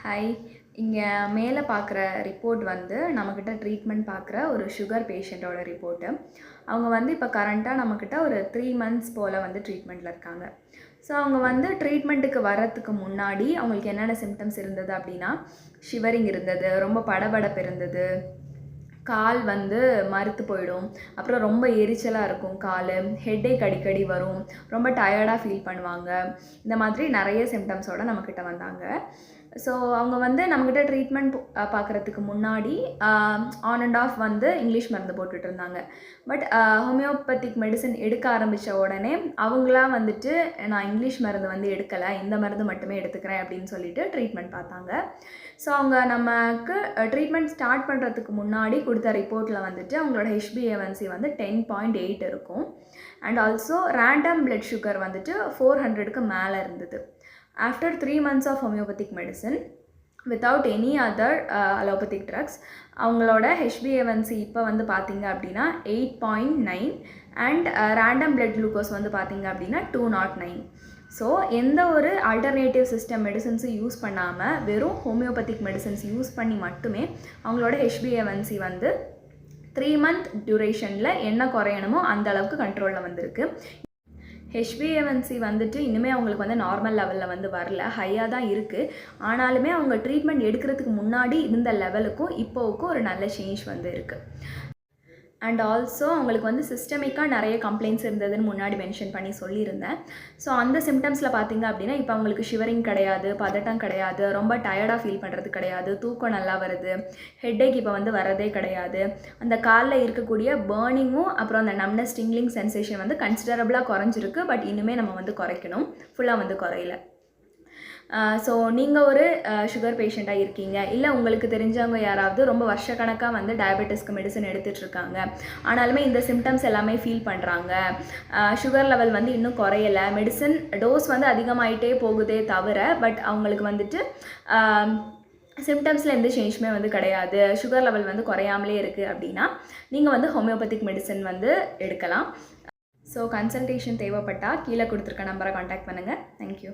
Hi. இங்கே மேலே பார்க்குற ரிப்போர்ட் வந்து நம்மக்கிட்ட ட்ரீட்மெண்ட் பார்க்குற ஒரு சுகர் பேஷண்ட்டோட ரிப்போர்ட்டு. அவங்க வந்து இப்போ கரண்ட்டாக நம்மக்கிட்ட ஒரு 3 மந்த்ஸ் போல் வந்து ட்ரீட்மெண்ட்டில் இருக்காங்க. ஸோ அவங்க வந்து ட்ரீட்மெண்ட்டுக்கு வர்றதுக்கு முன்னாடி அவங்களுக்கு என்னென்ன சிம்டம்ஸ் இருந்தது அப்படின்னா, ஷிவரிங் இருந்தது, ரொம்ப படபடப்பு இருந்தது, கால் வந்து மரத்து போயிடும், அப்புறம் ரொம்ப எரிச்சலாக இருக்கும் கால், ஹெட்டேக் அடிக்கடி வரும், ரொம்ப டயர்டாக ஃபீல் பண்ணுவாங்க. இந்த மாதிரி நிறைய சிம்டம்ஸோடு நம்மக்கிட்ட வந்தாங்க. ஸோ அவங்க வந்து நம்மக்கிட்ட ட்ரீட்மெண்ட் பார்க்குறதுக்கு முன்னாடி ஆன் அண்ட் ஆஃப் வந்து இங்கிலீஷ் மருந்து போட்டுட்டு இருந்தாங்க. பட் ஹோமியோபதிக் மெடிசன் எடுக்க ஆரம்பித்த உடனே அவங்களா வந்துட்டு நான் இங்கிலீஷ் மருந்து வந்து எடுக்கலை, இந்த மருந்து மட்டுமே எடுத்துக்கிறேன் அப்படின்னு சொல்லிட்டு ட்ரீட்மெண்ட் பார்த்தாங்க. ஸோ அவங்க நமக்கு ட்ரீட்மெண்ட் ஸ்டார்ட் பண்ணுறதுக்கு முன்னாடி கொடுத்த ரிப்போர்ட்டில் வந்துட்டு அவங்களோட HbA1c வந்து 10.8 இருக்கும். And also random blood sugar வந்துட்டு 400க்கு மேலே இருந்தது. After 3 months of homeopathic medicine without any other allopathic drugs, அவங்களோட HbA1c இப்போ வந்து பார்த்தீங்க அப்படின்னா 8.9 அண்ட் ரேண்டம் பிளட் குளுக்கோஸ் வந்து பார்த்தீங்க அப்படின்னா 209. ஸோ எந்த ஒரு ஆல்டர்னேட்டிவ் சிஸ்டம் மெடிசன்ஸும் யூஸ் பண்ணாமல் வெறும் ஹோமியோபதிக் மெடிசன்ஸ் யூஸ் பண்ணி மட்டுமே அவங்களோட HbA1c வந்து 3 month டியூரேஷனில் என்ன குறையணுமோ அந்த அளவுக்கு கண்ட்ரோலில் வந்திருக்கு. HbA1c வந்துட்டு இனிமேல் அவங்களுக்கு வந்து நார்மல் லெவலில் வந்து வரல, ஹையாக தான் இருக்குது. ஆனாலுமே அவங்க ட்ரீட்மெண்ட் எடுக்கிறதுக்கு முன்னாடி இருந்த லெவலுக்கும் இப்போவுக்கும் ஒரு நல்ல சேஞ்ச் வந்து இருக்குது. அண்ட் ஆல்சோ அவங்களுக்கு வந்து சிஸ்டமிக்காக நிறைய கம்ப்ளைண்ட்ஸ் இருந்ததுன்னு முன்னாடி மென்ஷன் பண்ணி சொல்லியிருந்தேன். ஸோ அந்த சிம்டம்ஸில் பார்த்தீங்க அப்படின்னா இப்போ அவங்களுக்கு ஷிவரிங் கிடையாது, பதட்டம் கிடையாது, ரொம்ப டயர்டாக ஃபீல் பண்ணுறது கிடையாது, தூக்கம் நல்லா வருது, ஹெட்டேக் இப்போ வந்து வரதே கிடையாது, அந்த காலில் இருக்கக்கூடிய பேர்னிங்கும் அப்புறம் அந்த நம்னஸ் ஸ்டிங்லிங் சென்சேஷன் வந்து கன்சிடரபிளாக குறைஞ்சிருக்கு. பட் இனிமேல் நம்ம வந்து குறைக்கணும், ஃபுல்லாக வந்து குறையல. ஸோ நீங்கள் ஒரு சுகர் பேஷண்ட்டாக இருக்கீங்க, இல்லை உங்களுக்கு தெரிஞ்சவங்க யாராவது ரொம்ப வருஷக்கணக்காக வந்து டயபெட்டிஸ்க்கு மெடிசன் எடுத்துகிட்ருக்காங்க, ஆனாலுமே இந்த சிம்டம்ஸ் எல்லாமே ஃபீல் பண்ணுறாங்க, சுகர் லெவல் வந்து இன்னும் குறையலை, மெடிசன் டோஸ் வந்து அதிகமாகிட்டே போகுதே தவிர பட் அவங்களுக்கு வந்துட்டு சிம்டம்ஸில் எந்த சேஞ்சுமே வந்து கிடையாது, சுகர் லெவல் வந்து குறையாமலே இருக்குது அப்படின்னா நீங்கள் வந்து ஹோமியோபதிக் மெடிசன் வந்து எடுக்கலாம். ஸோ கன்சல்டேஷன் தேவைப்பட்டால் கீழே கொடுத்துருக்க நம்பரை கான்டாக்ட் பண்ணுங்கள். தேங்க்யூ.